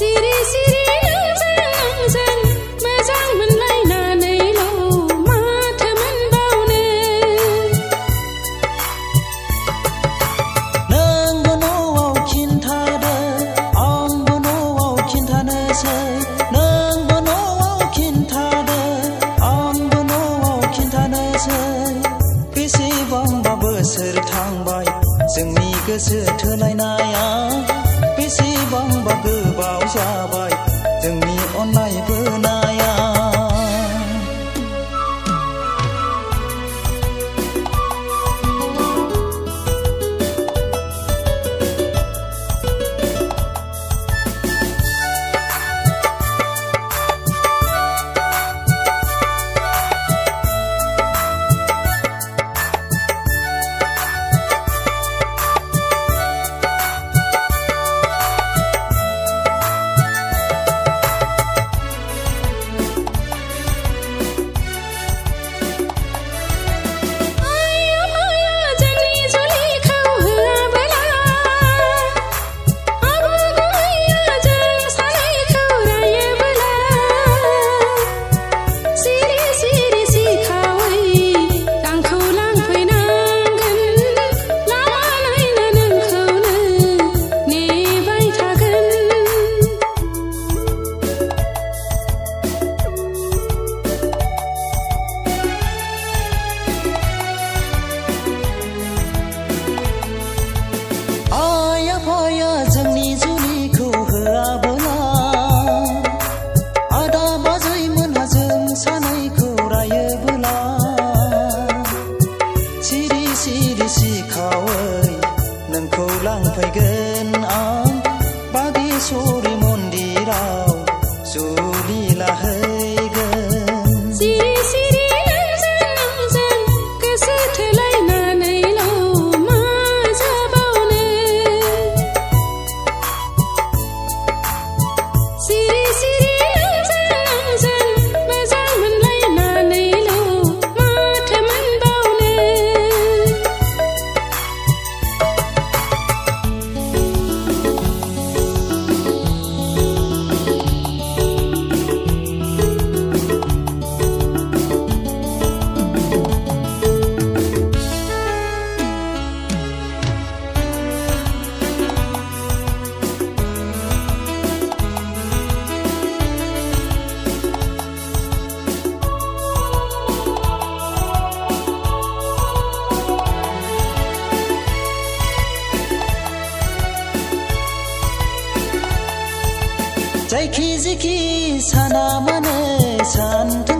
सिरि सिरि नोंजों मोजां मोनलायनानैल' माथो मोनबावनो नोंबो न'आव खिन्थादो आंबो न'आव खिन्थानोसै नोंबो न'आव खिन्थादो आंबो न'आव खिन्थानोसै बेसेबांबा बोसोर थांबाय जोंनि गोसो थोलायनाया बेसेबांबा गोबाव जाबाय जोंनि अननाय बोनाया जोंनि जुलिखौ होआबोला आदा बाजै मोनहा जों सानैखौ रायोबोला सिरि सिरि सिखावै नोंखौ लांफैगोन आं बागेश्वरी मन्दिराव जुलि लाहैगोन सिरि सिरि नोंजों गोसो थोलायनानैल' मा जाबावनो सिरि सिरि नोंजों मोजां मोनलायनानैल' माथो मोनबावनो जायखि जिखि साना मानो सानथों